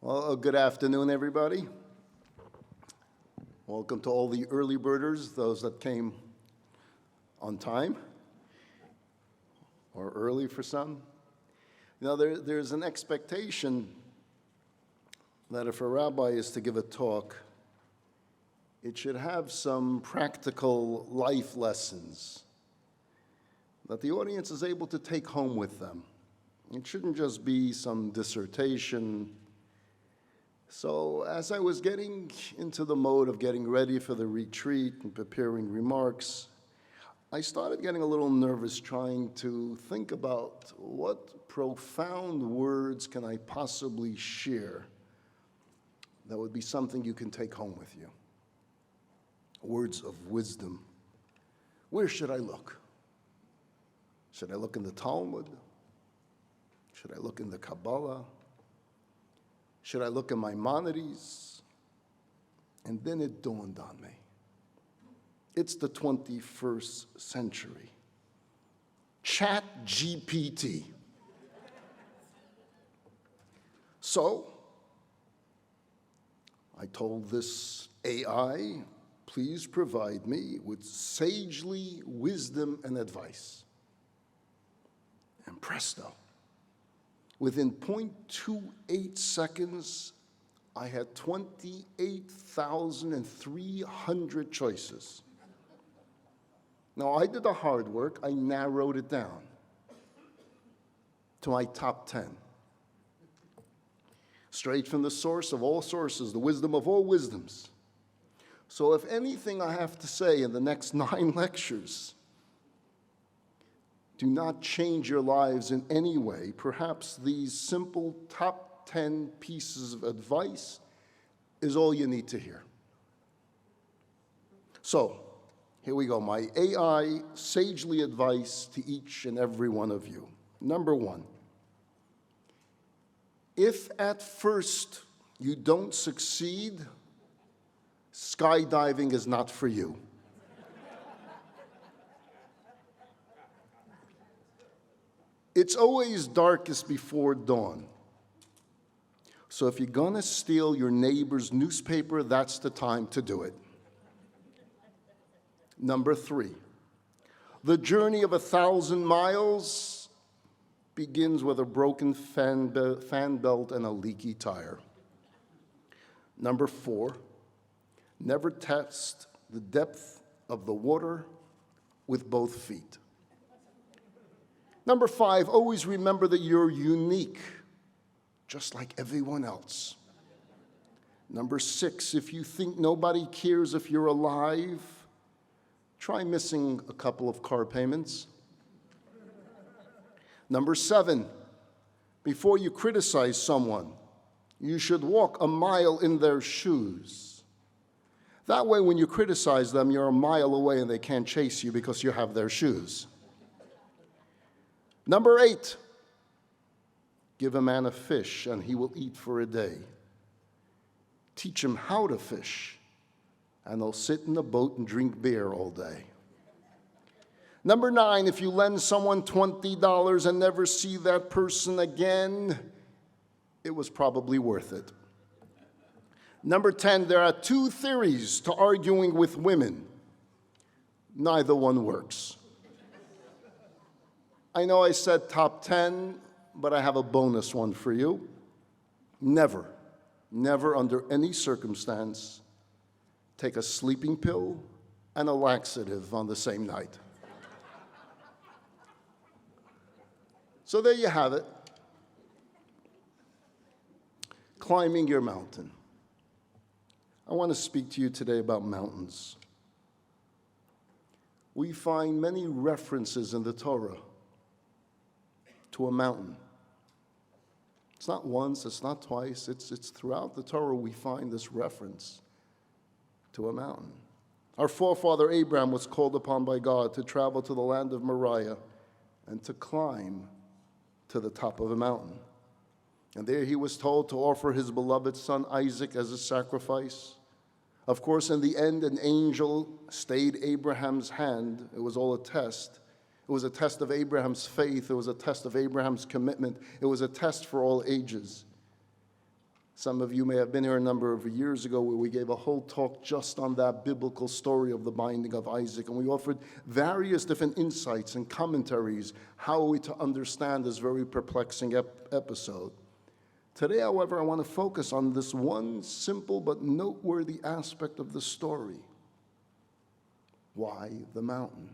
Well, good afternoon, everybody. Welcome to all the early birders, those that came on time, or early for some. You know, there's an expectation that if a rabbi is to give a talk, it should have some practical life lessons that the audience is able to take home with them. It shouldn't just be some dissertation. So as I was getting into the mode of getting ready for the retreat and preparing remarks, I started getting a little nervous trying to think about what profound words can I possibly share that would be something you can take home with you. Words of wisdom. Where should I look? Should I look in the Talmud? Should I look in the Kabbalah? Should I look in Maimonides? And then it dawned on me. It's the 21st century. Chat GPT. So, I told this AI, please provide me with sagely wisdom and advice. And presto. Within 0.28 seconds, I had 28,300 choices. Now, I did the hard work. I narrowed it down to my top 10. Straight from the source of all sources, the wisdom of all wisdoms. So if anything I have to say in the next 9 lectures do not change your lives in any way, perhaps these simple top 10 pieces of advice is all you need to hear. So, here we go. My AI sagely advice to each and every one of you. Number 1, if at first you don't succeed, skydiving is not for you. It's always darkest before dawn. So if you're gonna steal your neighbor's newspaper, that's the time to do it. Number 3, the journey of 1,000 miles begins with a broken fan belt and a leaky tire. Number 4, never test the depth of the water with both feet. Number 5, always remember that you're unique, just like everyone else. Number 6, if you think nobody cares if you're alive, try missing a couple of car payments. Number 7, before you criticize someone, you should walk a mile in their shoes. That way, when you criticize them, you're a mile away and they can't chase you because you have their shoes. Number 8, give a man a fish and he will eat for a day. Teach him how to fish and he'll sit in the boat and drink beer all day. Number 9, if you lend someone $20 and never see that person again, it was probably worth it. Number 10, there are 2 theories to arguing with women. Neither one works. I know I said top 10, but I have a bonus one for you. Never under any circumstance, take a sleeping pill and a laxative on the same night. So there you have it. Climbing your mountain. I want to speak to you today about mountains. We find many references in the Torah to a mountain. It's not once, it's not twice, it's throughout the Torah we find this reference to a mountain. Our forefather Abraham was called upon by God to travel to the land of Moriah and to climb to the top of a mountain. And there he was told to offer his beloved son Isaac as a sacrifice. Of course, in the end, an angel stayed Abraham's hand. It was all a test. It was a test of Abraham's faith. It was a test of Abraham's commitment. It was a test for all ages. Some of you may have been here a number of years ago where we gave a whole talk just on that biblical story of the binding of Isaac, and we offered various different insights and commentaries. How are we to understand this very perplexing episode? Today, however, I want to focus on this one simple but noteworthy aspect of the story. Why the mountain?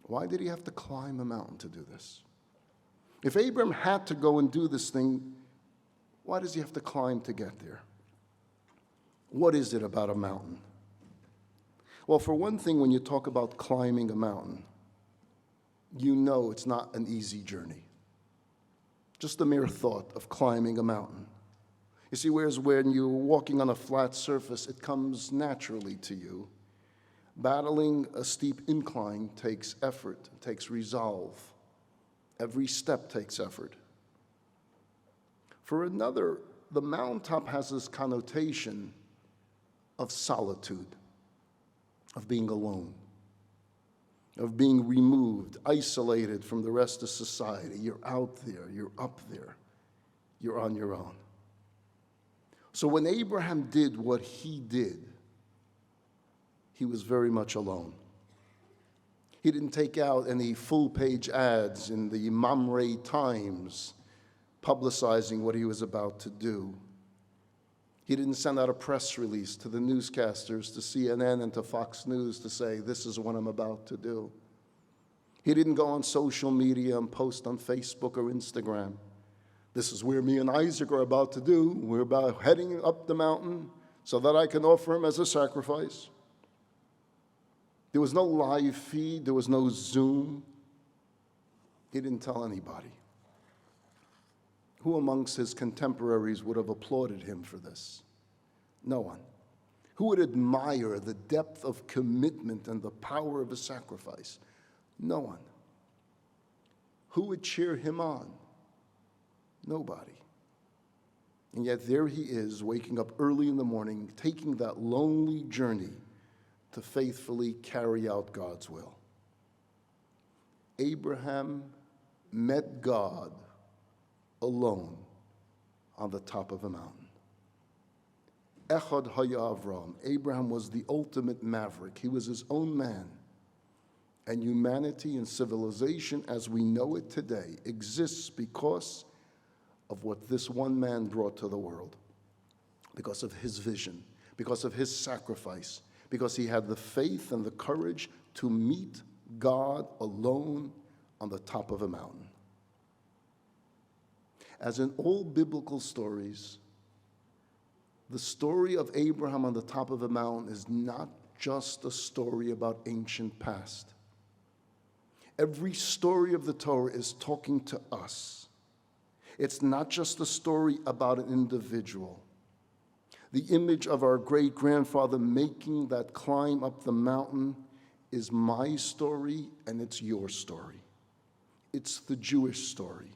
Why did he have to climb a mountain to do this? If Abram had to go and do this thing, why does he have to climb to get there? What is it about a mountain? Well, for one thing, when you talk about climbing a mountain, you know it's not an easy journey. Just the mere thought of climbing a mountain. You see, whereas when you're walking on a flat surface, it comes naturally to you. Battling a steep incline takes effort, takes resolve. Every step takes effort. For another, the mountaintop has this connotation of solitude, of being alone, of being removed, isolated from the rest of society. You're out there, you're up there, you're on your own. So when Abraham did what he did, he was very much alone. He didn't take out any full-page ads in the Mamre Times publicizing what he was about to do. He didn't send out a press release to the newscasters, to CNN and to Fox News to say, this is what I'm about to do. He didn't go on social media and post on Facebook or Instagram. This is where me and Isaac are about to do. We're about heading up the mountain so that I can offer him as a sacrifice. There was no live feed. There was no Zoom. He didn't tell anybody. Who amongst his contemporaries would have applauded him for this? No one. Who would admire the depth of commitment and the power of a sacrifice? No one. Who would cheer him on? Nobody. And yet there he is, waking up early in the morning, taking that lonely journey to faithfully carry out God's will. Abraham met God alone on the top of a mountain. Echad haya Avram. Abraham was the ultimate maverick. He was his own man. And humanity and civilization as we know it today exists because of what this one man brought to the world, because of his vision, because of his sacrifice, because he had the faith and the courage to meet God alone on the top of a mountain. As in all biblical stories, the story of Abraham on the top of a mountain is not just a story about ancient past. Every story of the Torah is talking to us. It's not just a story about an individual. The image of our great-grandfather making that climb up the mountain is my story and it's your story. It's the Jewish story.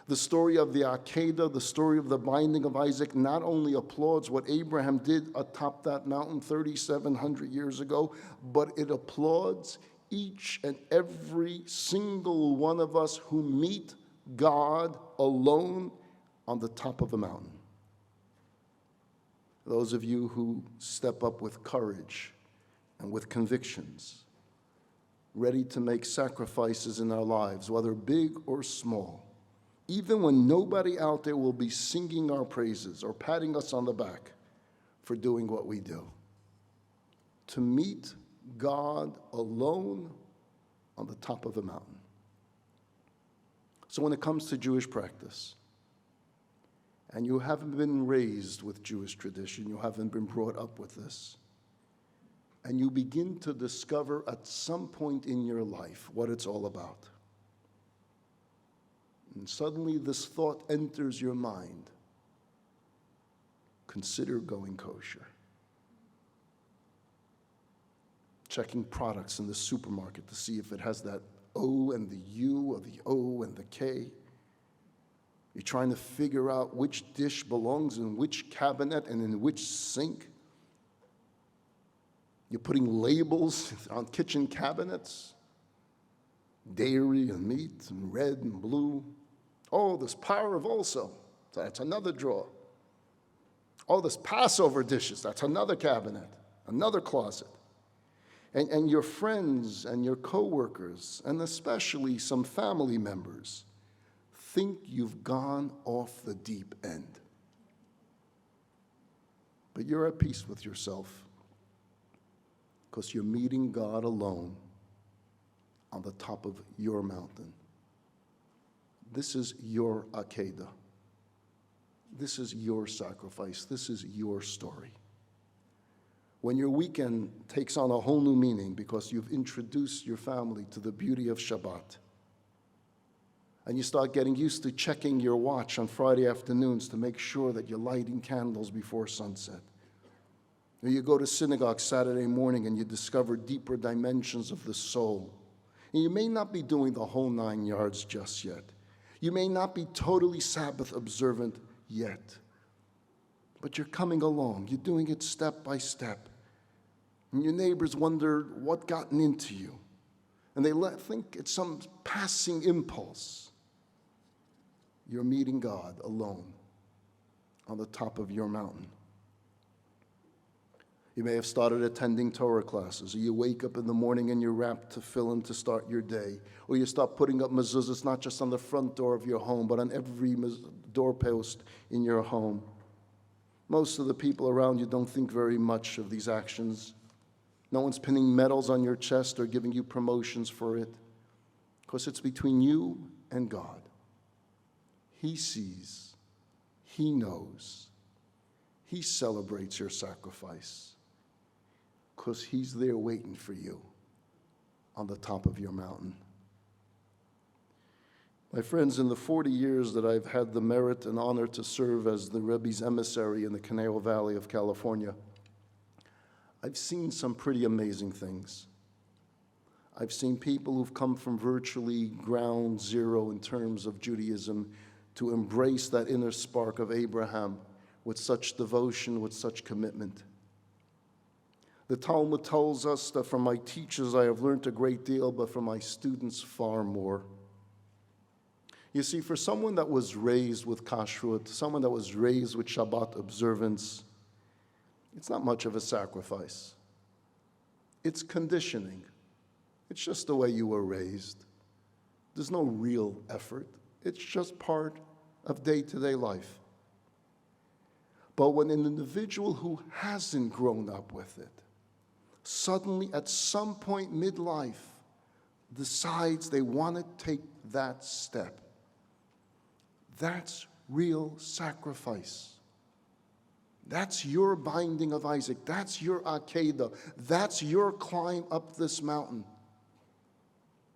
The story of the Akedah, the story of the binding of Isaac, not only applauds what Abraham did atop that mountain 3,700 years ago, but it applauds each and every single one of us who meet God alone on the top of a mountain. Those of you who step up with courage and with convictions, ready to make sacrifices in our lives, whether big or small, even when nobody out there will be singing our praises or patting us on the back for doing what we do. To meet God alone on the top of a mountain. So when it comes to Jewish practice, and you haven't been raised with Jewish tradition, you haven't been brought up with this, and you begin to discover at some point in your life what it's all about, and suddenly this thought enters your mind, consider going kosher. Checking products in the supermarket to see if it has that O and the U or the O and the K. You're trying to figure out which dish belongs in which cabinet and in which sink. You're putting labels on kitchen cabinets, dairy and meat and red and blue. Oh, there's power of also. So that's another drawer. Oh, there's Passover dishes. That's another cabinet, another closet. And your friends and your coworkers, and especially some family members, think you've gone off the deep end. But you're at peace with yourself because you're meeting God alone on the top of your mountain. This is your Akedah. This is your sacrifice. This is your story. When your weekend takes on a whole new meaning because you've introduced your family to the beauty of Shabbat, and you start getting used to checking your watch on Friday afternoons to make sure that you're lighting candles before sunset. Or you go to synagogue Saturday morning and you discover deeper dimensions of the soul. And you may not be doing the whole 9 yards just yet. You may not be totally Sabbath observant yet. But you're coming along. You're doing it step by step. And your neighbors wonder what gotten into you. And they think it's some passing impulse. You're meeting God alone on the top of your mountain. You may have started attending Torah classes, or you wake up in the morning and you're wrapped tefillin to start your day, or you start putting up mezuzahs not just on the front door of your home, but on every doorpost in your home. Most of the people around you don't think very much of these actions. No one's pinning medals on your chest or giving you promotions for it, because it's between you and God. He sees, He knows, He celebrates your sacrifice, because He's there waiting for you on the top of your mountain. My friends, in the 40 years that I've had the merit and honor to serve as the Rebbe's emissary in the Conejo Valley of California, I've seen some pretty amazing things. I've seen people who've come from virtually ground zero in terms of Judaism to embrace that inner spark of Abraham with such devotion, with such commitment. The Talmud tells us that from my teachers I have learned a great deal, but from my students far more. You see, for someone that was raised with kashrut, someone that was raised with Shabbat observance, it's not much of a sacrifice. It's conditioning. It's just the way you were raised. There's no real effort. It's just part of day-to-day life. But when an individual who hasn't grown up with it suddenly at some point midlife decides they want to take that step, that's real sacrifice. That's your binding of Isaac. That's your Akedah. That's your climb up this mountain.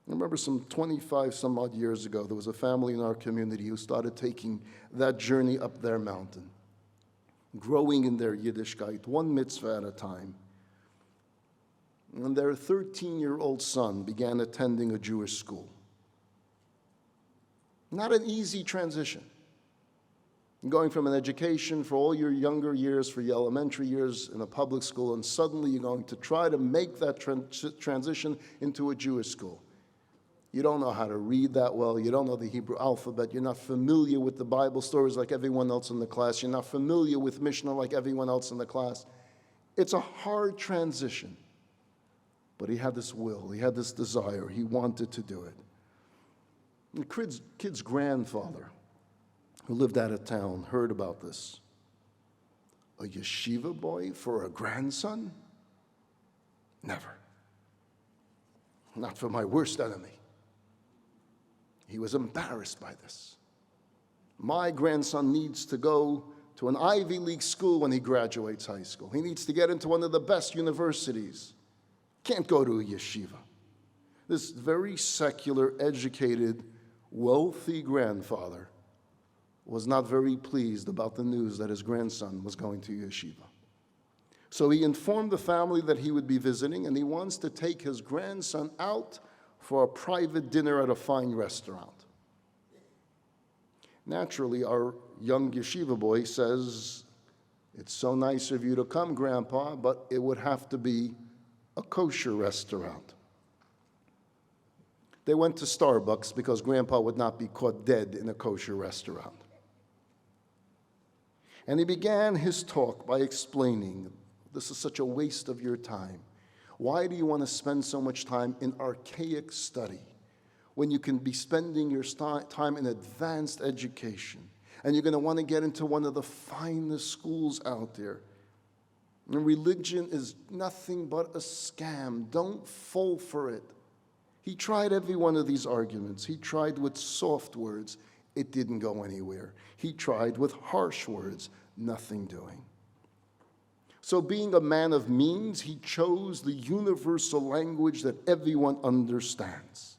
I remember some 25 some odd years ago, there was a family in our community who started taking that journey up their mountain, growing in their Yiddishkeit, one mitzvah at a time. And their 13-year-old son began attending a Jewish school. Not an easy transition. Going from an education for all your younger years, for your elementary years in a public school, and suddenly you're going to try to make that transition into a Jewish school. You don't know how to read that well. You don't know the Hebrew alphabet. You're not familiar with the Bible stories like everyone else in the class. You're not familiar with Mishnah like everyone else in the class. It's a hard transition. But he had this will. He had this desire. He wanted to do it. The kid's grandfather, who lived out of town, heard about this. A yeshiva boy for a grandson? Never. Not for my worst enemy. He was embarrassed by this. My grandson needs to go to an Ivy League school when he graduates high school. He needs to get into one of the best universities. Can't go to a yeshiva. This very secular, educated, wealthy grandfather was not very pleased about the news that his grandson was going to yeshiva. So he informed the family that he would be visiting, and he wants to take his grandson out for a private dinner at a fine restaurant. Naturally, our young yeshiva boy says, "It's so nice of you to come, Grandpa, but it would have to be a kosher restaurant." They went to Starbucks because Grandpa would not be caught dead in a kosher restaurant. And he began his talk by explaining, this is such a waste of your time. Why do you want to spend so much time in archaic study when you can be spending your time in advanced education? And you're going to want to get into one of the finest schools out there. And religion is nothing but a scam. Don't fall for it. He tried every one of these arguments. He tried with soft words. It didn't go anywhere. He tried with harsh words. Nothing doing. So being a man of means, he chose the universal language that everyone understands.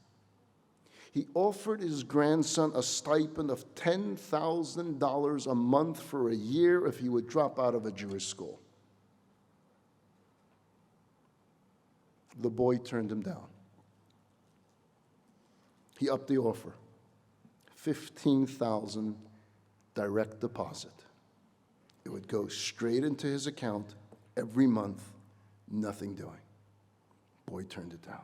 He offered his grandson a stipend of $10,000 a month for a year if he would drop out of a Jewish school. The boy turned him down. He upped the offer. $15,000 direct deposit. It would go straight into his account every month, nothing doing. Boy turned it down.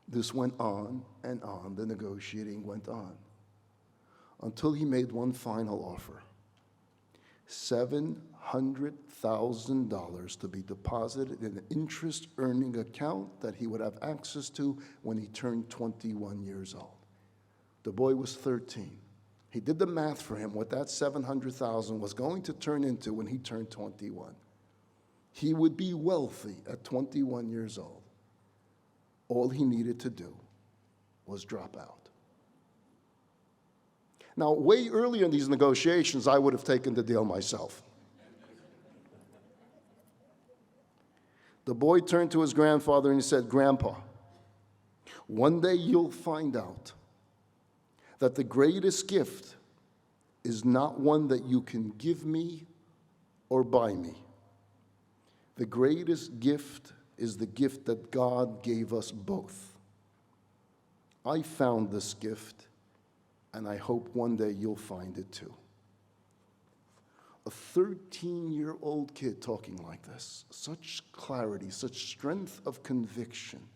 This went on and on. The negotiating went on until he made one final offer. $700,000 to be deposited in an interest-earning account that he would have access to when he turned 21 years old. The boy was 13. He did the math for him, what that $700,000 was going to turn into when he turned 21. He would be wealthy at 21 years old. All he needed to do was drop out. Now, way earlier in these negotiations, I would have taken the deal myself. The boy turned to his grandfather and he said, "Grandpa, one day you'll find out that the greatest gift is not one that you can give me or buy me. The greatest gift is the gift that God gave us both. I found this gift, and I hope one day you'll find it too." A 13-year-old kid talking like this, such clarity, such strength of conviction.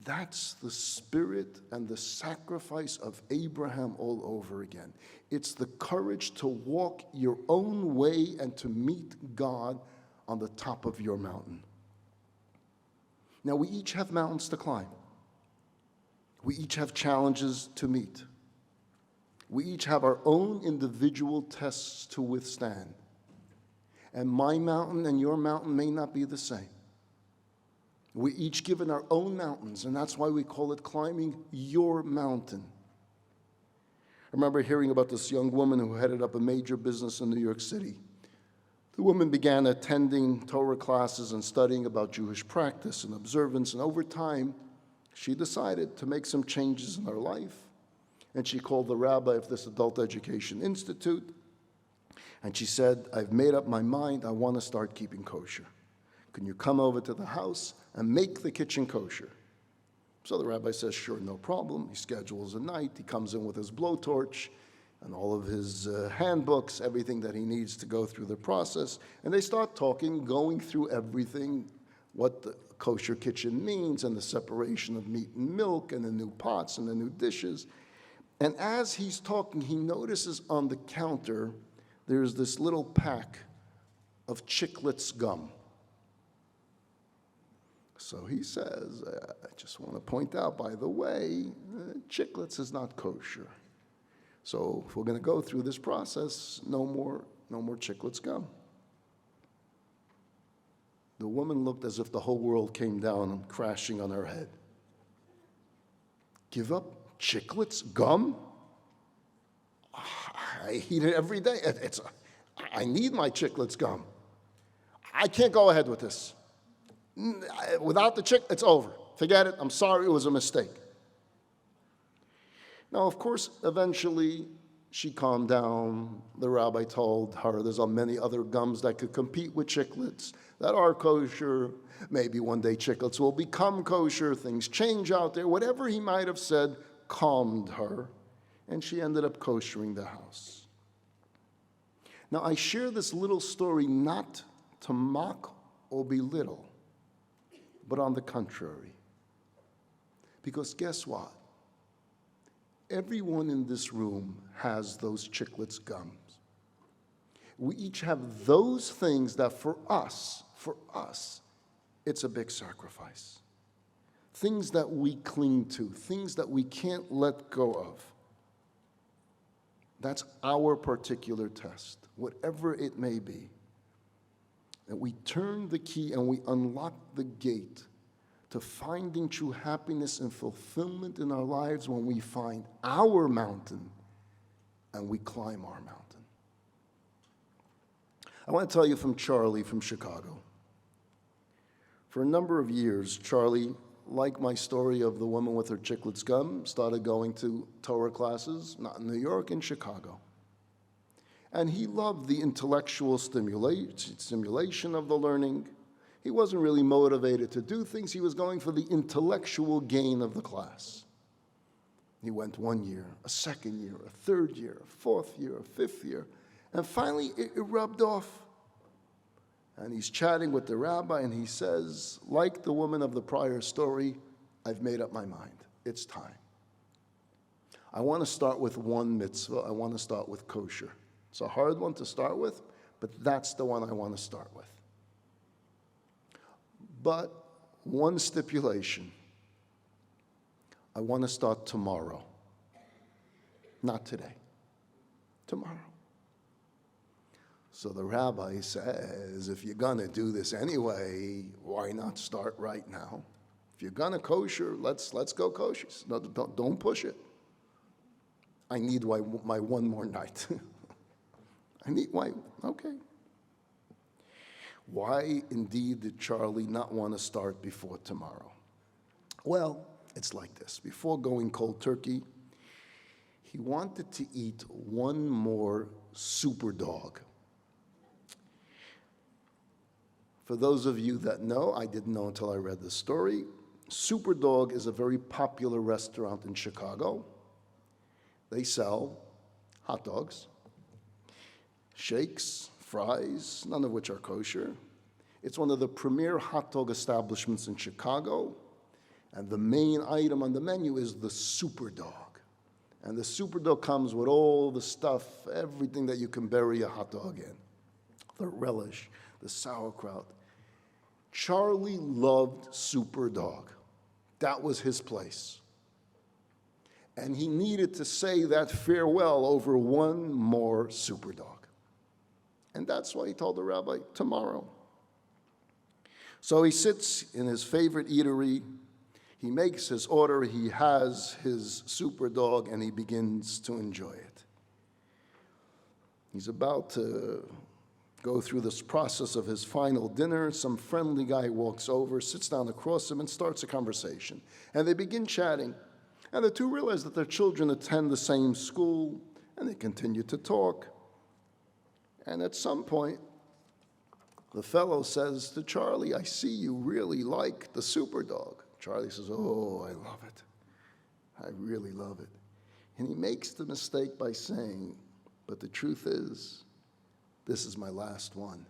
That's the spirit and the sacrifice of Abraham all over again. It's the courage to walk your own way and to meet God on the top of your mountain. Now, we each have mountains to climb. We each have challenges to meet. We each have our own individual tests to withstand. And my mountain and your mountain may not be the same. We're each given our own mountains, and that's why we call it climbing your mountain. I remember hearing about this young woman who headed up a major business in New York City. The woman began attending Torah classes and studying about Jewish practice and observance, and over time, she decided to make some changes in her life. And she called the rabbi of this adult education institute, and she said, "I've made up my mind, I want to start keeping kosher. Can you come over to the house and make the kitchen kosher?" So the rabbi says, "Sure, no problem." He schedules a night. He comes in with his blowtorch and all of his handbooks, everything that he needs to go through the process. And they start talking, going through everything, what the kosher kitchen means and the separation of meat and milk and the new pots and the new dishes. And as he's talking, he notices on the counter, there's this little pack of Chiclets gum. So he says, "I just want to point out, by the way, Chiclets is not kosher. So if we're going to go through this process, no more Chiclets gum." The woman looked as if the whole world came down and crashing on her head. "Give up Chiclets gum? I eat it every day. I need my Chiclets gum. I can't go ahead with this. Without the it's over. Forget it. I'm sorry, it was a mistake." Now, of course, eventually she calmed down. The rabbi told her there's many other gums that could compete with Chiclets that are kosher. Maybe one day Chiclets will become kosher. Things change out there. Whatever he might have said calmed her, and she ended up koshering the house. Now, I share this little story not to mock or belittle, but on the contrary. Because guess what? Everyone in this room has those Chiclets gums. We each have those things that for us, it's a big sacrifice. Things that we cling to, things that we can't let go of. That's our particular test, whatever it may be. That we turn the key and we unlock the gate to finding true happiness and fulfillment in our lives when we find our mountain and we climb our mountain. I want to tell you from Charlie from Chicago. For a number of years, Charlie, like my story of the woman with her chiclets gum, started going to Torah classes, not in New York, in Chicago. And he loved the intellectual stimulation of the learning. He wasn't really motivated to do things. He was going for the intellectual gain of the class. He went 1 year, a second year, a third year, a fourth year, a fifth year, and finally it rubbed off. And he's chatting with the rabbi, and he says, like the woman of the prior story, I've made up my mind. It's time. I want to start with one mitzvah. I want to start with kosher. It's a hard one to start with, but that's the one I want to start with. But one stipulation, I want to start tomorrow. Not today. Tomorrow. So the rabbi says, if you're going to do this anyway, why not start right now? If you're going to kosher, let's go kosher. No, don't push it. I need my one more night. Okay. Why indeed did Charlie not want to start before tomorrow? Well, it's like this. Before going cold turkey, he wanted to eat one more super dog. For those of you that know, I didn't know until I read this story, Super Dog is a very popular restaurant in Chicago. They sell hot dogs, shakes, fries, none of which are kosher. It's one of the premier hot dog establishments in Chicago, and the main item on the menu is the Super Dog. And the Super Dog comes with all the stuff, everything that you can bury a hot dog in. The relish, the sauerkraut. Charlie loved Super Dog. That was his place. And he needed to say that farewell over one more Super Dog. And that's why he told the rabbi, tomorrow. So he sits in his favorite eatery, he makes his order, he has his Super Dog, and he begins to enjoy it. He's about to go through this process of his final dinner. Some friendly guy walks over, sits down across him, and starts a conversation. And they begin chatting. And the two realize that their children attend the same school, and they continue to talk. And at some point, the fellow says to Charlie, I see you really like the Super Dog. Charlie says, oh, I love it. I really love it. And he makes the mistake by saying, but the truth is, this is my last one.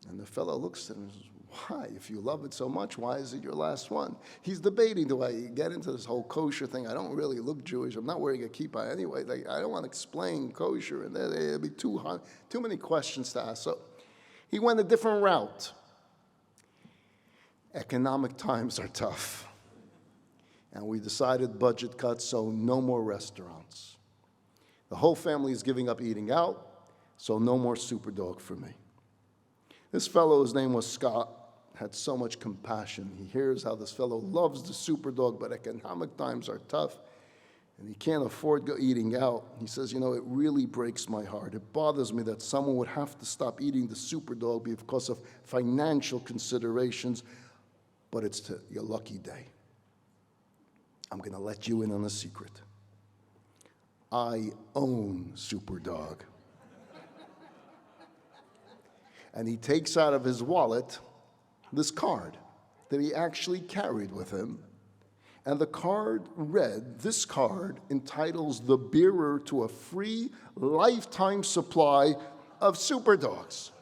And the fellow looks at him and says, why? If you love it so much, why is it your last one? He's debating, do I get into this whole kosher thing? I don't really look Jewish. I'm not wearing a kippah anyway. I don't want to explain kosher, and there'll be too many questions to ask. So he went a different route. Economic times are tough. And we decided budget cuts, so no more restaurants. The whole family is giving up eating out, so no more Super Dog for me. This fellow, his name was Scott, had so much compassion. He hears how this fellow loves the Super Dog, but economic times are tough, and he can't afford eating out. He says, it really breaks my heart. It bothers me that someone would have to stop eating the Super Dog because of financial considerations, but it's your lucky day. I'm going to let you in on a secret. I own Super Dog. And he takes out of his wallet this card that he actually carried with him. And the card read, this card entitles the bearer to a free lifetime supply of Super Dogs.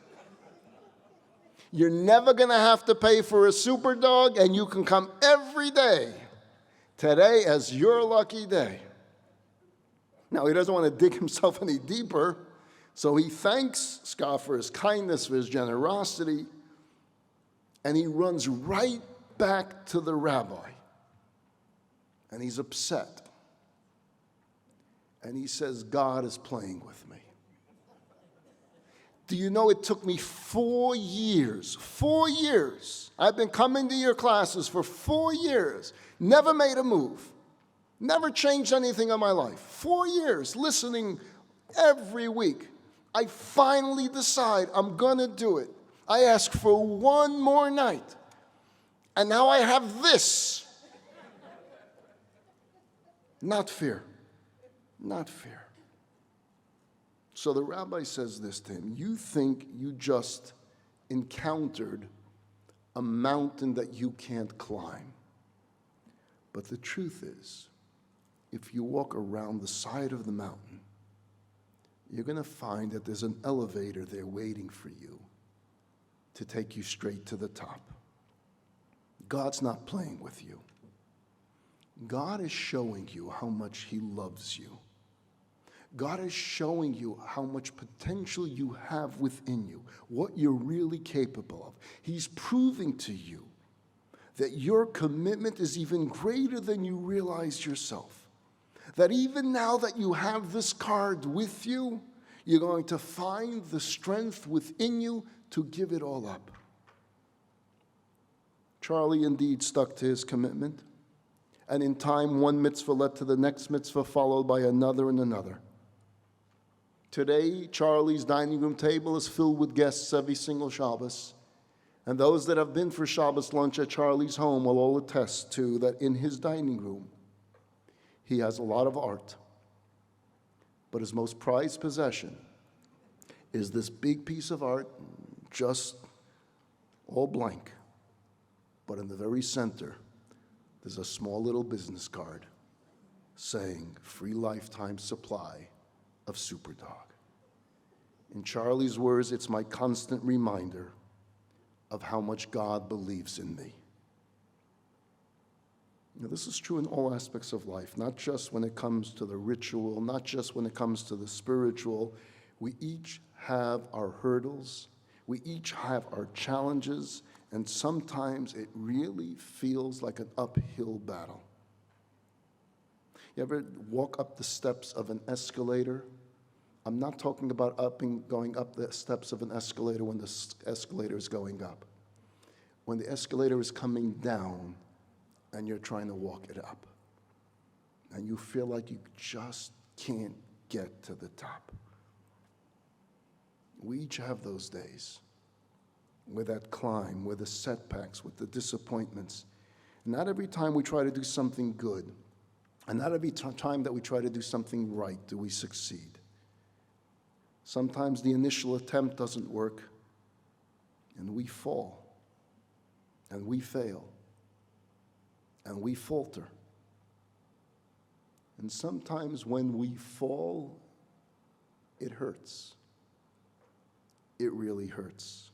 You're never going to have to pay for a Super Dog, and you can come every day. Today as your lucky day. Now, he doesn't want to dig himself any deeper, So he thanks Scott for his kindness, for his generosity, and he runs right back to the rabbi. And he's upset. And he says, God is playing with me. Do you know it took me 4 years? 4 years. I've been coming to your classes for 4 years. Never made a move. Never changed anything in my life. 4 years listening every week. I finally decide I'm going to do it. I ask for one more night. And now I have this. Not fair. Not fair. So the rabbi says this to him, you think you just encountered a mountain that you can't climb. But the truth is, if you walk around the side of the mountain, you're going to find that there's an elevator there waiting for you to take you straight to the top. God's not playing with you. God is showing you how much he loves you. God is showing you how much potential you have within you, what you're really capable of. He's proving to you that your commitment is even greater than you realize yourself. That even now that you have this card with you, you're going to find the strength within you to give it all up. Charlie indeed stuck to his commitment. And in time, one mitzvah led to the next mitzvah, followed by another and another. Today, Charlie's dining room table is filled with guests every single Shabbos. And those that have been for Shabbos lunch at Charlie's home will all attest to that in his dining room, he has a lot of art. But his most prized possession is this big piece of art, just all blank. But in the very center, there's a small little business card saying, free lifetime supply of Superdog. In Charlie's words, it's my constant reminder of how much God believes in me. Now, this is true in all aspects of life, not just when it comes to the ritual, not just when it comes to the spiritual. We each have our hurdles. We each have our challenges, and sometimes it really feels like an uphill battle. You ever walk up the steps of an escalator? I'm not talking about going up the steps of an escalator when the escalator is going up. When the escalator is coming down and you're trying to walk it up. And you feel like you just can't get to the top. We each have those days with that climb, with the setbacks, with the disappointments. Not every time we try to do something good, and not every time that we try to do something right do we succeed. Sometimes the initial attempt doesn't work, and we fall, and we fail, and we falter. And sometimes when we fall, it hurts. It really hurts.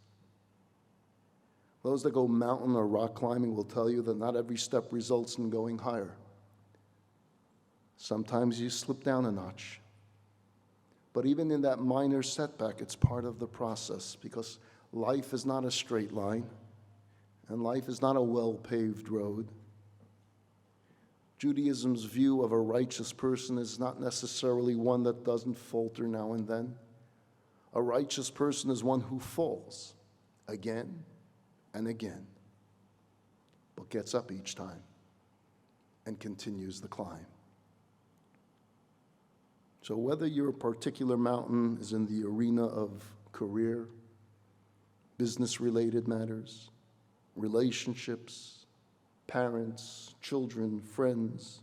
Those that go mountain or rock climbing will tell you that not every step results in going higher. Sometimes you slip down a notch. But even in that minor setback, it's part of the process, because life is not a straight line, and life is not a well-paved road. Judaism's view of a righteous person is not necessarily one that doesn't falter now and then. A righteous person is one who falls again and again, but gets up each time and continues the climb. So whether your particular mountain is in the arena of career, business-related matters, relationships, parents, children, friends,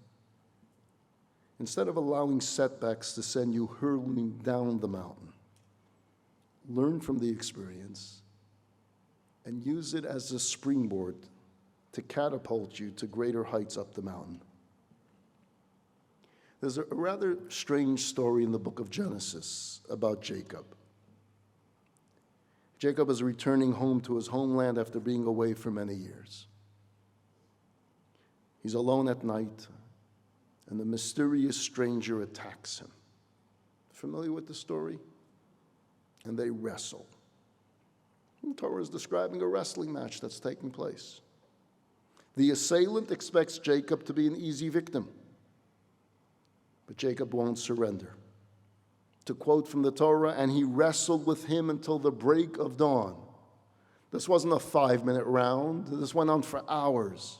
instead of allowing setbacks to send you hurtling down the mountain, learn from the experience and use it as a springboard to catapult you to greater heights up the mountain. There's a rather strange story in the book of Genesis about Jacob. Jacob is returning home to his homeland after being away for many years. He's alone at night, and the mysterious stranger attacks him. Familiar with the story? and they wrestle. The Torah is describing a wrestling match that's taking place. The assailant expects Jacob to be an easy victim, but Jacob won't surrender. To quote from the Torah, and he wrestled with him until the break of dawn. This wasn't a 5-minute round. This went on for hours.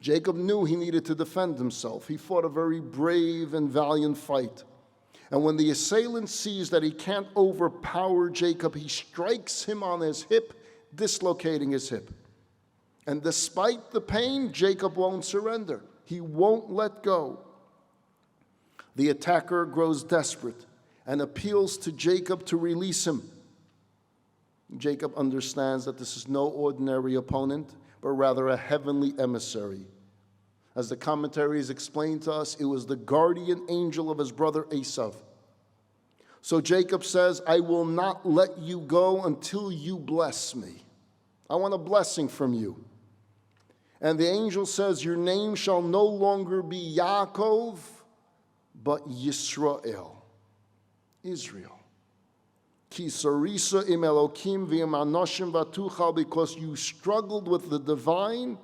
Jacob knew he needed to defend himself. He fought a very brave and valiant fight. And when the assailant sees that he can't overpower Jacob, he strikes him on his hip, dislocating his hip. And despite the pain, Jacob won't surrender. He won't let go. The attacker grows desperate and appeals to Jacob to release him. Jacob understands that this is no ordinary opponent, but rather a heavenly emissary. As the commentaries explain to us, it was the guardian angel of his brother Esau. So Jacob says, I will not let you go until you bless me. I want a blessing from you. And the angel says, your name shall no longer be Yaakov, but Yisrael, Israel. Ki sarisa im Elokim v'im anoshim v'tuchal, because you struggled with the divine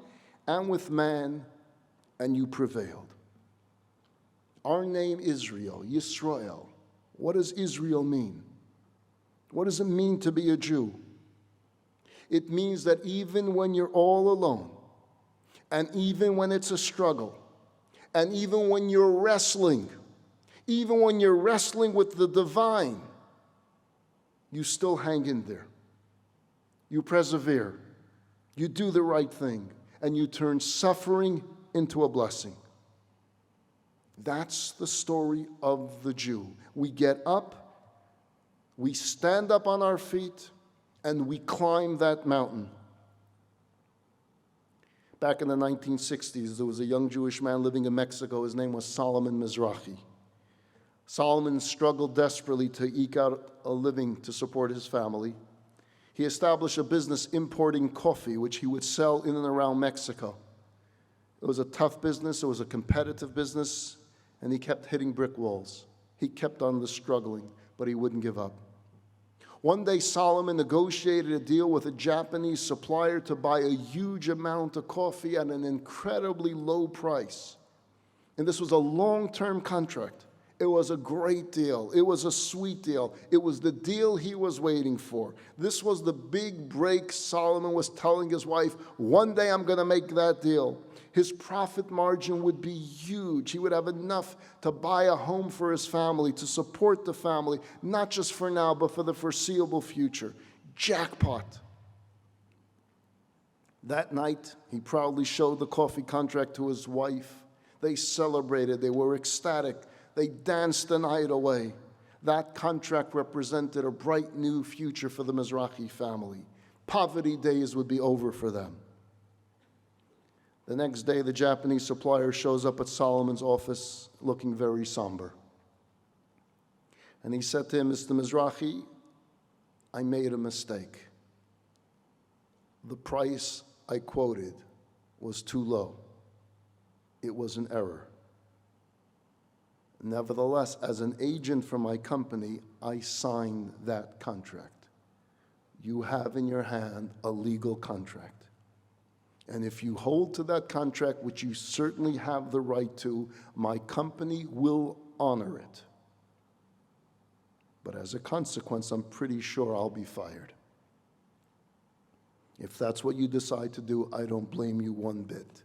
and with man, and you prevailed. Our name Israel, Yisrael. What does Israel mean? What does it mean to be a Jew? It means that even when you're all alone, and even when it's a struggle, and even when you're wrestling with the divine, you still hang in there. You persevere. You do the right thing. And you turn suffering into a blessing. That's the story of the Jew. We get up, we stand up on our feet, and we climb that mountain. Back in the 1960s, there was a young Jewish man living in Mexico. His name was Solomon Mizrahi. Solomon struggled desperately to eke out a living to support his family. He established a business importing coffee, which he would sell in and around Mexico. It was a tough business, it was a competitive business, and he kept hitting brick walls. He kept on struggling, but he wouldn't give up. One day, Solomon negotiated a deal with a Japanese supplier to buy a huge amount of coffee at an incredibly low price. And this was a long-term contract. It was a great deal. It was a sweet deal. It was the deal he was waiting for. This was the big break Solomon was telling his wife, one day I'm going to make that deal. His profit margin would be huge. He would have enough to buy a home for his family, to support the family, not just for now, but for the foreseeable future. Jackpot. That night, he proudly showed the coffee contract to his wife. They celebrated. They were ecstatic. They danced the night away. That contract represented a bright new future for the Mizrahi family. Poverty days would be over for them. The next day, the Japanese supplier shows up at Solomon's office looking very somber. And he said to him, Mr. Mizrahi, I made a mistake. The price I quoted was too low. It was an error. Nevertheless, as an agent for my company, I signed that contract. You have in your hand a legal contract. And if you hold to that contract, which you certainly have the right to, my company will honor it. But as a consequence, I'm pretty sure I'll be fired. If that's what you decide to do, I don't blame you one bit.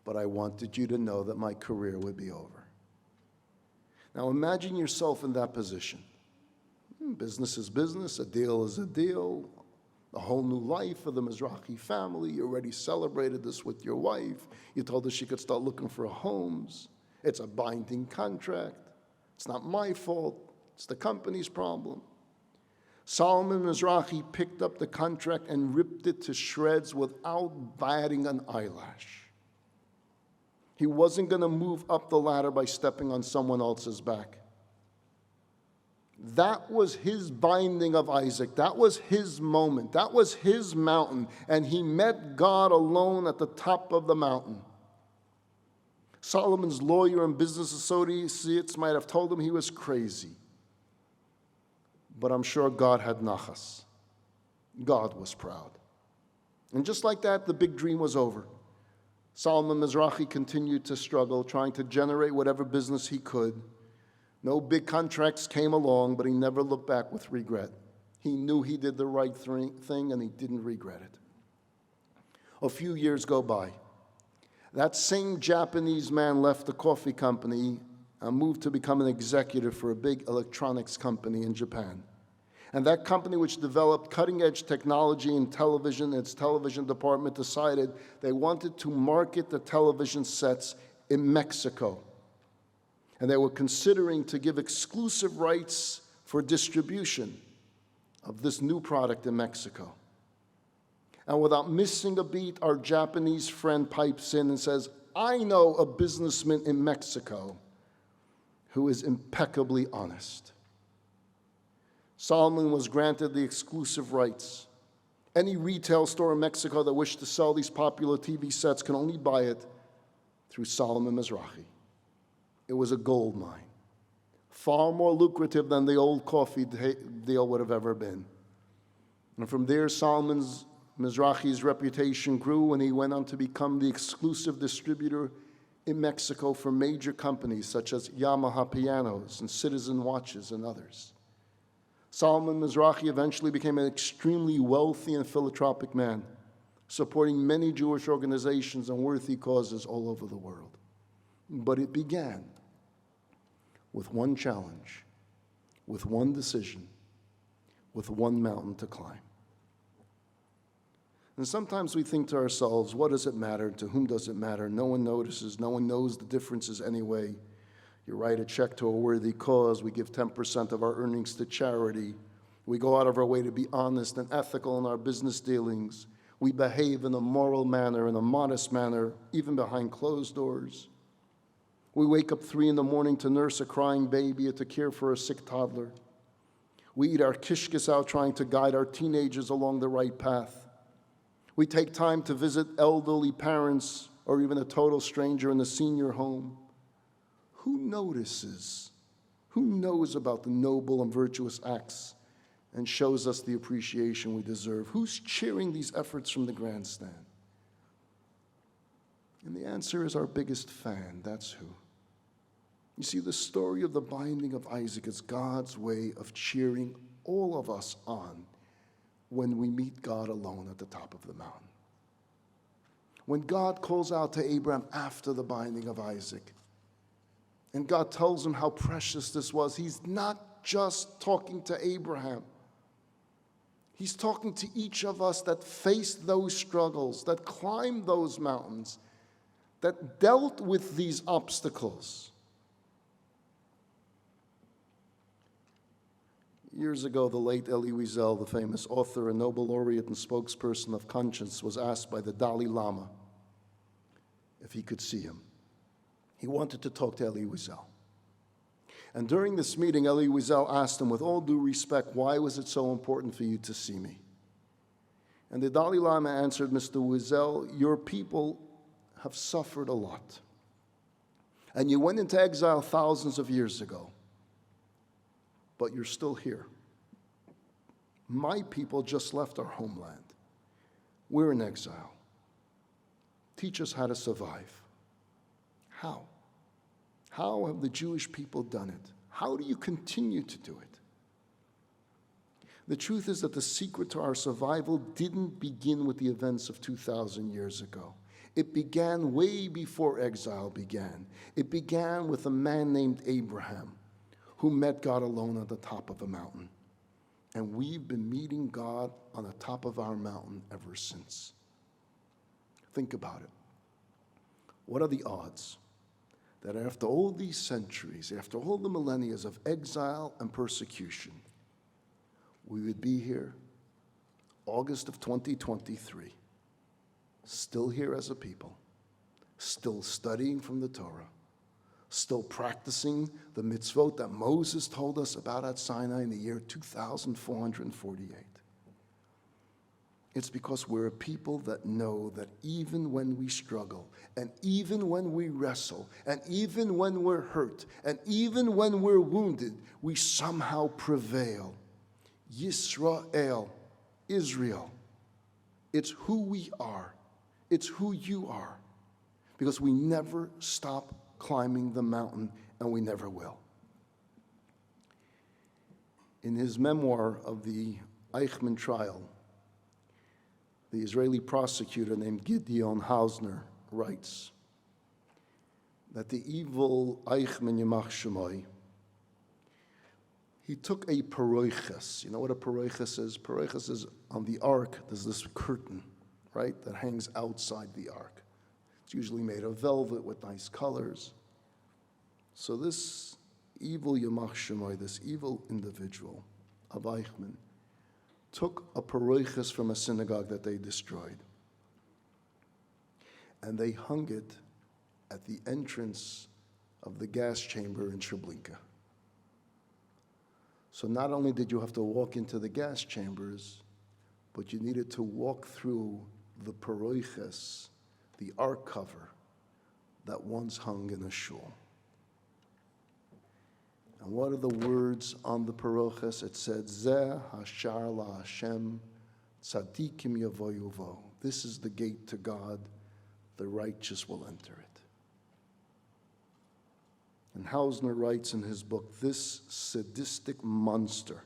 But I wanted you to know that my career would be over. Now imagine yourself in that position. Business is business, a deal is a deal, a whole new life for the Mizrahi family. You already celebrated this with your wife. You told her she could start looking for homes. It's a binding contract. It's not my fault. It's the company's problem. Solomon Mizrahi picked up the contract and ripped it to shreds without batting an eyelash. He wasn't going to move up the ladder by stepping on someone else's back. That was his binding of Isaac. That was his moment. That was his mountain. And he met God alone at the top of the mountain. Solomon's lawyer and business associates might have told him he was crazy. but I'm sure God had nachas. God was proud. And just like that, the big dream was over. Solomon Mizrahi continued to struggle, trying to generate whatever business he could. No big contracts came along, but he never looked back with regret. He knew he did the right thing, and he didn't regret it. A few years go by. That same Japanese man left the coffee company and moved to become an executive for a big electronics company in Japan. And that company, which developed cutting-edge technology in television, its television department decided they wanted to market the television sets in Mexico. And they were considering to give exclusive rights for distribution of this new product in Mexico. And without missing a beat, our Japanese friend pipes in and says, I know a businessman in Mexico who is impeccably honest. Solomon was granted the exclusive rights. Any retail store in Mexico that wished to sell these popular TV sets can only buy it through Solomon Mizrahi. It was a gold mine, far more lucrative than the old coffee deal would have ever been. And from there, Solomon Mizrahi's reputation grew, and he went on to become the exclusive distributor in Mexico for major companies such as Yamaha Pianos and Citizen Watches and others. Solomon Mizrahi eventually became an extremely wealthy and philanthropic man, supporting many Jewish organizations and worthy causes all over the world. But it began with one challenge, with one decision, with one mountain to climb. And sometimes we think to ourselves, what does it matter? To whom does it matter? No one notices. No one knows the differences anyway. You write a check to a worthy cause. We give 10% of our earnings to charity. We go out of our way to be honest and ethical in our business dealings. We behave in a moral manner, in a modest manner, even behind closed doors. We wake up 3 a.m. to nurse a crying baby or to care for a sick toddler. We eat our kishkes out trying to guide our teenagers along the right path. We take time to visit elderly parents or even a total stranger in a senior home. Who notices? Who knows about the noble and virtuous acts and shows us the appreciation we deserve? Who's cheering these efforts from the grandstand? And the answer is our biggest fan. That's who. You see, the story of the binding of Isaac is God's way of cheering all of us on when we meet God alone at the top of the mountain. When God calls out to Abraham after the binding of Isaac, and God tells him how precious this was, he's not just talking to Abraham. He's talking to each of us that faced those struggles, that climbed those mountains, that dealt with these obstacles. Years ago, the late Elie Wiesel, the famous author and Nobel laureate and spokesperson of conscience, was asked by the Dalai Lama if he could see him. He wanted to talk to Elie Wiesel. And during this meeting, Elie Wiesel asked him, with all due respect, why was it so important for you to see me? And the Dalai Lama answered, Mr. Wiesel, your people have suffered a lot. And you went into exile thousands of years ago. But you're still here. My people just left our homeland. We're in exile. Teach us how to survive. How? How have the Jewish people done it? How do you continue to do it? The truth is that the secret to our survival didn't begin with the events of 2,000 years ago. It began way before exile began. It began with a man named Abraham, who met God alone on the top of a mountain. And we've been meeting God on the top of our mountain ever since. Think about it. What are the odds that after all these centuries, after all the millennia of exile and persecution, we would be here, August of 2023, still here as a people, still studying from the Torah, still practicing the mitzvot that Moses told us about at Sinai in the year 2448. It's because we're a people that know that even when we struggle, and even when we wrestle, and even when we're hurt, and even when we're wounded, we somehow prevail. Yisrael, Israel. It's who we are. It's who you are. Because we never stop climbing the mountain, and we never will. In his memoir of the Eichmann trial, the Israeli prosecutor named Gideon Hausner writes that the evil Eichmann Yamach Shemoy, he took a paroiches. You know what a paroiches is? Paroiches is on the ark, there's this curtain, right, that hangs outside the ark. It's usually made of velvet with nice colors. So this evil Yamach Shemoy, this evil individual of Eichmann, took a paroiches from a synagogue that they destroyed, and they hung it at the entrance of the gas chamber in Treblinka. So not only did you have to walk into the gas chambers, but you needed to walk through the paroiches, the ark cover that once hung in a shul. And what are the words on the paroches? It said, Zeh hashar la Hashem, tzadikim yavoyuvo. This is the gate to God, the righteous will enter it. And Hausner writes in his book, this sadistic monster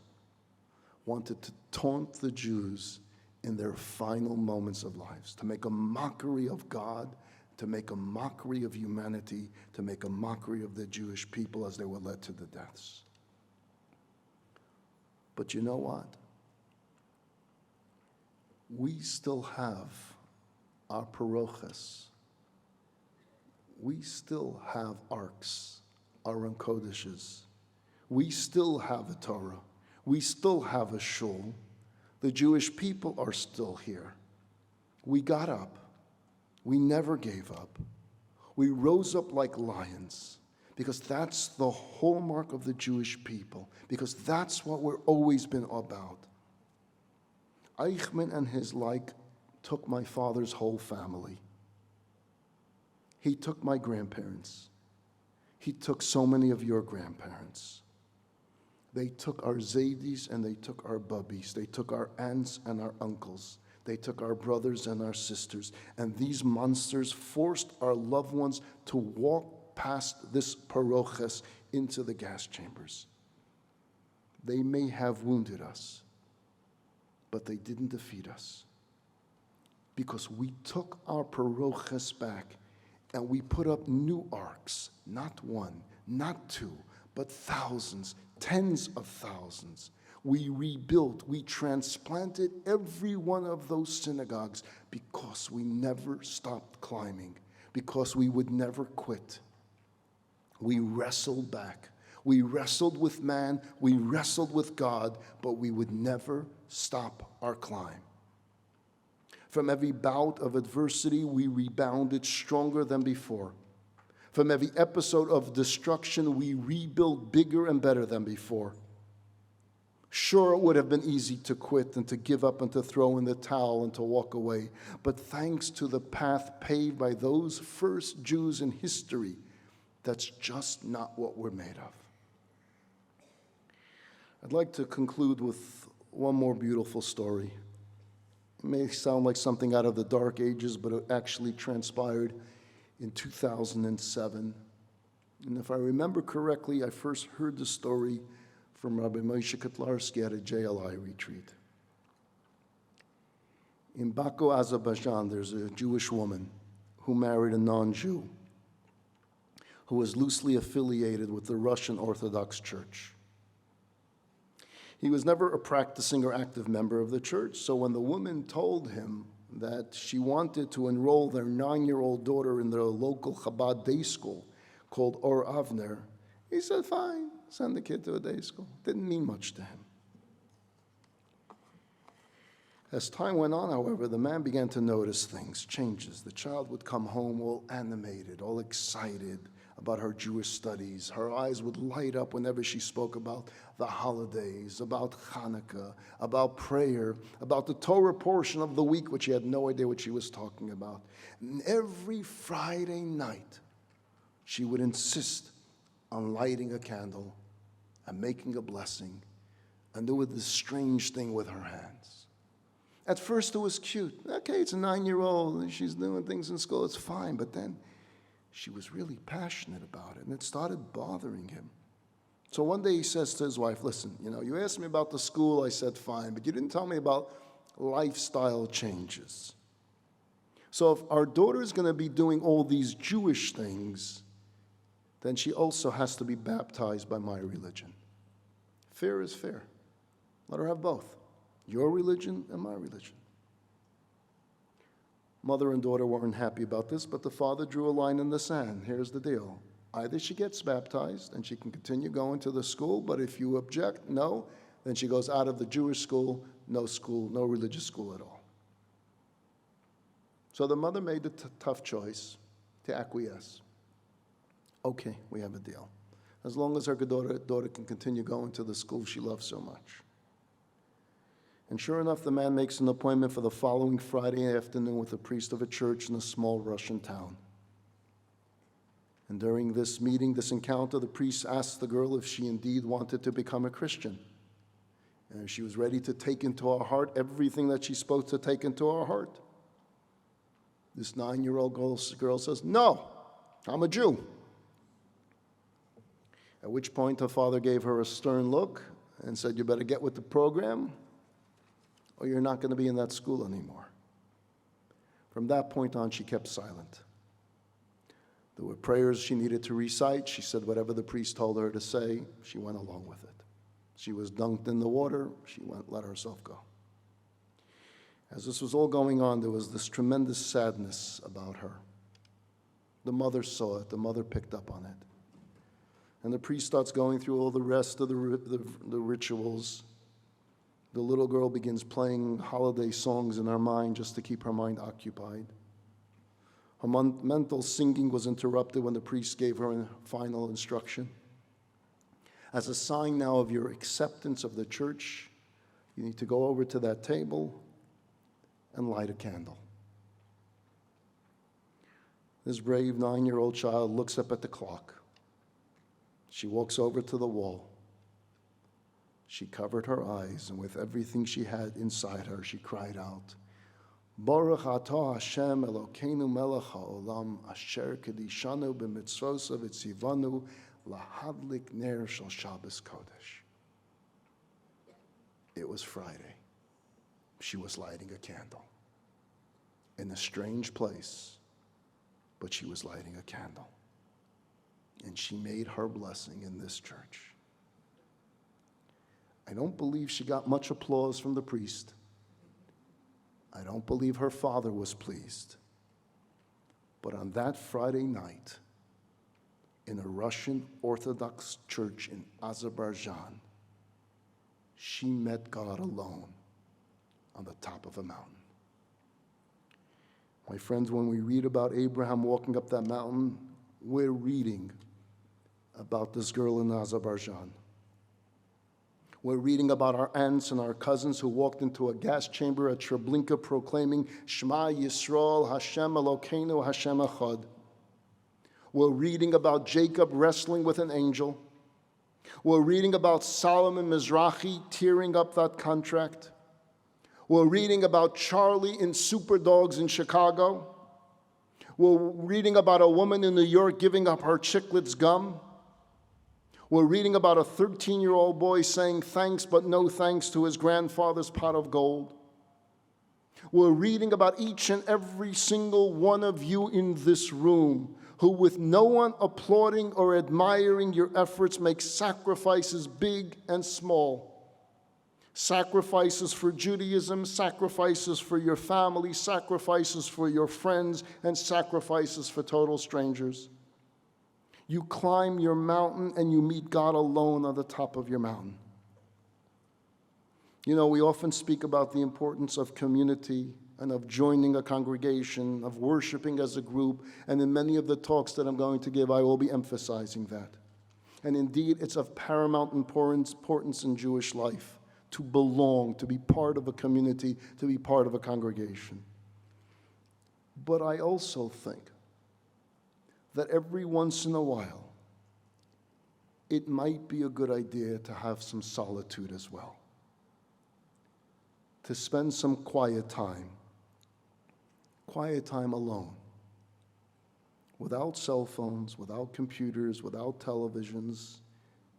wanted to taunt the Jews in their final moments of lives, to make a mockery of God, to make a mockery of humanity, to make a mockery of the Jewish people as they were led to the deaths. But you know what? We still have our paroches. We still have arks, Aron Kodeshes. We still have a Torah. We still have a shul. The Jewish people are still here. We got up. We never gave up. We rose up like lions, because that's the hallmark of the Jewish people, because that's what we've always been about. Eichmann and his like took my father's whole family. He took my grandparents. He took so many of your grandparents. They took our Zaydis and they took our bubbies. They took our aunts and our uncles. They took our brothers and our sisters. And these monsters forced our loved ones to walk past this paroches into the gas chambers. They may have wounded us, but they didn't defeat us. Because we took our paroches back and we put up new arks, not one, not two, but thousands, tens of thousands. We rebuilt, we transplanted every one of those synagogues because we never stopped climbing, because we would never quit. We wrestled back. We wrestled with man, we wrestled with God, but we would never stop our climb. From every bout of adversity, we rebounded stronger than before. From every episode of destruction, we rebuilt bigger and better than before. Sure, it would have been easy to quit and to give up and to throw in the towel and to walk away. But thanks to the path paved by those first Jews in history, that's just not what we're made of. I'd like to conclude with one more beautiful story. It may sound like something out of the dark ages, but it actually transpired in 2007. And if I remember correctly, I first heard the story from Rabbi Moshe at a JLI retreat. In Baku, Azerbaijan, there's a Jewish woman who married a non-Jew who was loosely affiliated with the Russian Orthodox Church. He was never a practicing or active member of the church, so when the woman told him that she wanted to enroll their 9-year-old daughter in their local Chabad day school called Or Avner, he said, fine, send the kid to a day school. Didn't mean much to him. As time went on, however, the man began to notice things, changes. The child would come home all animated, all excited about her Jewish studies. Her eyes would light up whenever she spoke about the holidays, about Hanukkah, about prayer, about the Torah portion of the week, which she had no idea what she was talking about. And every Friday night, she would insist on lighting a candle and making a blessing and do this strange thing with her hands. At first it was cute. Okay, it's a 9-year-old, and she's doing things in school, it's fine. But then she was really passionate about it, and it started bothering him. So one day he says to his wife, listen, you asked me about the school, I said fine, but you didn't tell me about lifestyle changes. So if our daughter is going to be doing all these Jewish things, then she also has to be baptized by my religion. Fair is fair. Let her have both, your religion and my religion. Mother and daughter weren't happy about this, but the father drew a line in the sand. Here's the deal. Either she gets baptized and she can continue going to the school, but if you object, no, then she goes out of the Jewish school, no religious school at all. So the mother made the tough choice to acquiesce. Okay, we have a deal. As long as her daughter can continue going to the school she loves so much. And sure enough, the man makes an appointment for the following Friday afternoon with a priest of a church in a small Russian town. And during this meeting, this encounter, the priest asked the girl if she indeed wanted to become a Christian. And if she was ready to take into her heart everything that she's supposed to take into her heart. This 9-year-old girl says, no, I'm a Jew. At which point her father gave her a stern look and said, you better get with the program or you're not going to be in that school anymore. From that point on, she kept silent. There were prayers she needed to recite. She said whatever the priest told her to say, she went along with it. She was dunked in the water. She let herself go. As this was all going on, there was this tremendous sadness about her. The mother saw it. The mother picked up on it. And the priest starts going through all the rest of the rituals. The little girl begins playing holiday songs in her mind just to keep her mind occupied. Her mental singing was interrupted when the priest gave her a final instruction. As a sign now of your acceptance of the church, you need to go over to that table and light a candle. This brave 9-year-old child looks up at the clock. She walks over to the wall. She covered her eyes, and with everything she had inside her, she cried out, Baruch atah Hashem Elokeinu melech haolam asher kedishanu b'mitzvosav v'tzivanu lahadlik ner shel Shabbos Kodesh. It was Friday. She was lighting a candle in a strange place, but she was lighting a candle. And she made her blessing in this church. I don't believe she got much applause from the priest. I don't believe her father was pleased. But on that Friday night, in a Russian Orthodox church in Azerbaijan, she met God alone on the top of a mountain. My friends, when we read about Abraham walking up that mountain, we're reading about this girl in Azerbaijan. We're reading about our aunts and our cousins who walked into a gas chamber at Treblinka proclaiming, Shema Yisrael, Hashem Elokeinu, Hashem Echad. We're reading about Jacob wrestling with an angel. We're reading about Solomon Mizrahi tearing up that contract. We're reading about Charlie in Super Dogs in Chicago. We're reading about a woman in New York giving up her Chiclets gum. We're reading about a 13-year-old boy saying thanks but no thanks to his grandfather's pot of gold. We're reading about each and every single one of you in this room who, with no one applauding or admiring your efforts, make sacrifices big and small. Sacrifices for Judaism, sacrifices for your family, sacrifices for your friends, and sacrifices for total strangers. You climb your mountain and you meet God alone on the top of your mountain. You know, we often speak about the importance of community and of joining a congregation, of worshiping as a group, and in many of the talks that I'm going to give, I will be emphasizing that. And indeed, it's of paramount importance in Jewish life to belong, to be part of a community, to be part of a congregation. But I also think that every once in a while, it might be a good idea to have some solitude as well. to spend some quiet time alone, without cell phones, without computers, without televisions,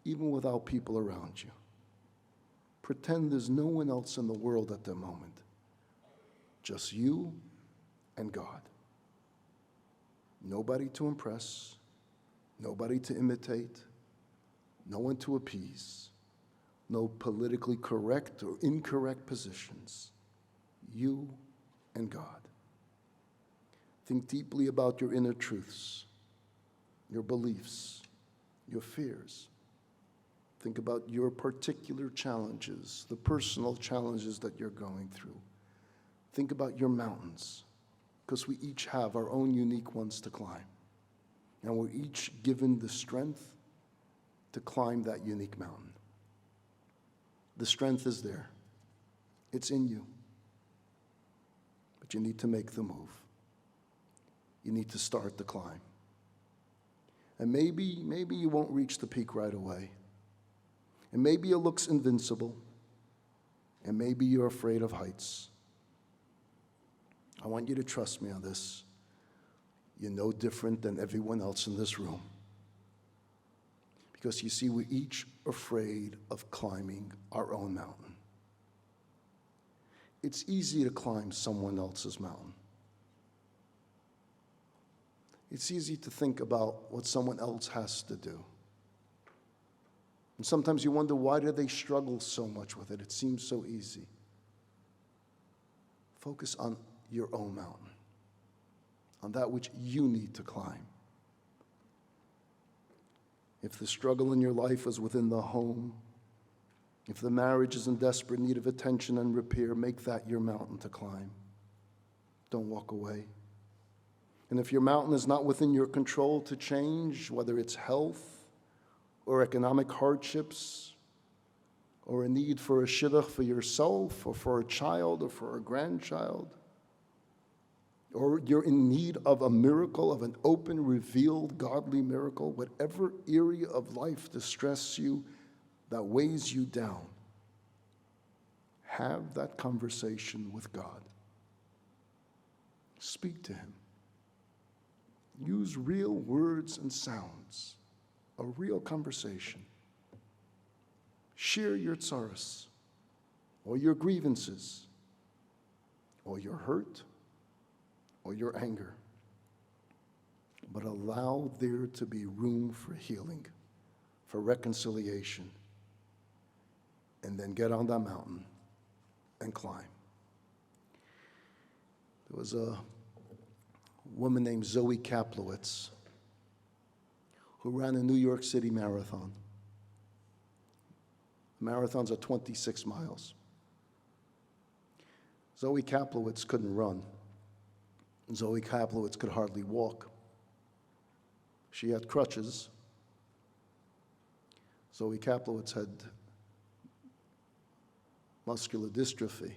even without people around you. Pretend there's no one else in the world at the moment, just you and God. Nobody to impress, nobody to imitate, no one to appease, no politically correct or incorrect positions. You and God. Think deeply about your inner truths, your beliefs, your fears. Think about your particular challenges, the personal challenges that you're going through. Think about your mountains, because we each have our own unique ones to climb. And we're each given the strength to climb that unique mountain. The strength is there. It's in you. But you need to make the move. You need to start the climb. And maybe you won't reach the peak right away. And maybe it looks invincible. And maybe you're afraid of heights. I want you to trust me on this. You're no different than everyone else in this room. Because you see, we're each afraid of climbing our own mountain. It's easy to climb someone else's mountain. It's easy to think about what someone else has to do. And sometimes you wonder, why do they struggle so much with it? It seems so easy. Focus on your own mountain, on that which you need to climb. If the struggle in your life is within the home, if the marriage is in desperate need of attention and repair, make that your mountain to climb. Don't walk away. And if your mountain is not within your control to change, whether it's health or economic hardships or a need for a shidduch for yourself or for a child or for a grandchild, or you're in need of a miracle, of an open, revealed, godly miracle, whatever area of life distresses you, that weighs you down, have that conversation with God. Speak to him. Use real words and sounds, a real conversation. Share your tsaras, or your grievances, or your hurt, or your anger. But allow there to be room for healing, for reconciliation, and then get on that mountain and climb. There was a woman named Zoe Kaplowitz who ran a New York City marathon. Marathons are 26 miles. Zoe Kaplowitz couldn't run. Zoe Kaplowitz could hardly walk. She had crutches. Zoe Kaplowitz had muscular dystrophy.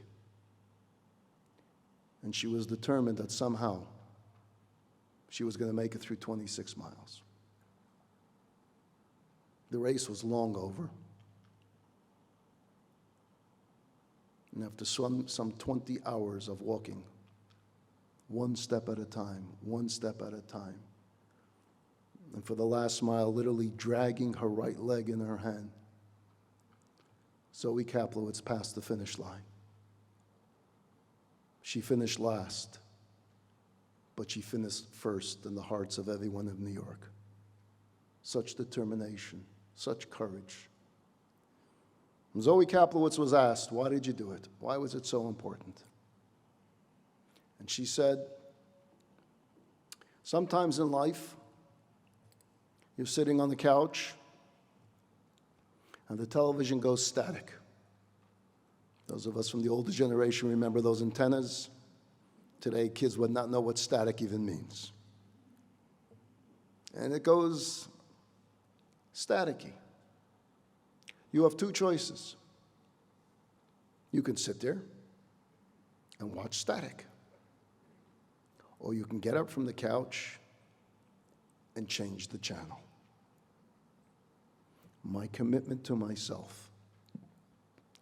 And she was determined that somehow she was going to make it through 26 miles. The race was long over. And after some 20 hours of walking, one step at a time, one step at a time, and for the last mile, literally dragging her right leg in her hand, Zoe Kaplowitz passed the finish line. She finished last, but she finished first in the hearts of everyone in New York. Such determination, such courage. And Zoe Kaplowitz was asked, why did you do it? Why was it so important? And she said, sometimes in life, you're sitting on the couch and the television goes static. Those of us from the older generation remember those antennas. Today, kids would not know what static even means. And it goes staticky. You have two choices. You can sit there and watch static. Or you can get up from the couch and change the channel. My commitment to myself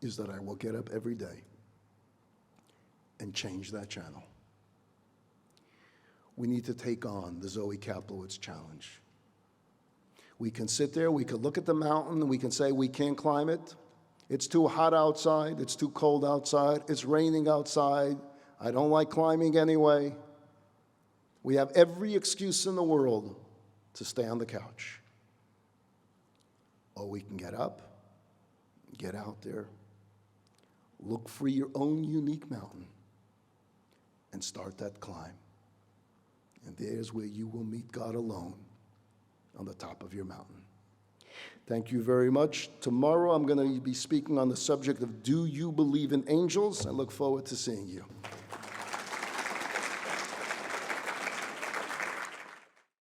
is that I will get up every day and change that channel. We need to take on the Zoe Kaplowitz challenge. We can sit there, we can look at the mountain, and we can say we can't climb it. It's too hot outside, it's too cold outside, it's raining outside, I don't like climbing anyway. We have every excuse in the world to stay on the couch. Or we can get up, get out there, look for your own unique mountain, and start that climb. And there's where you will meet God alone on the top of your mountain. Thank you very much. Tomorrow I'm going to be speaking on the subject of, do you believe in angels? I look forward to seeing you.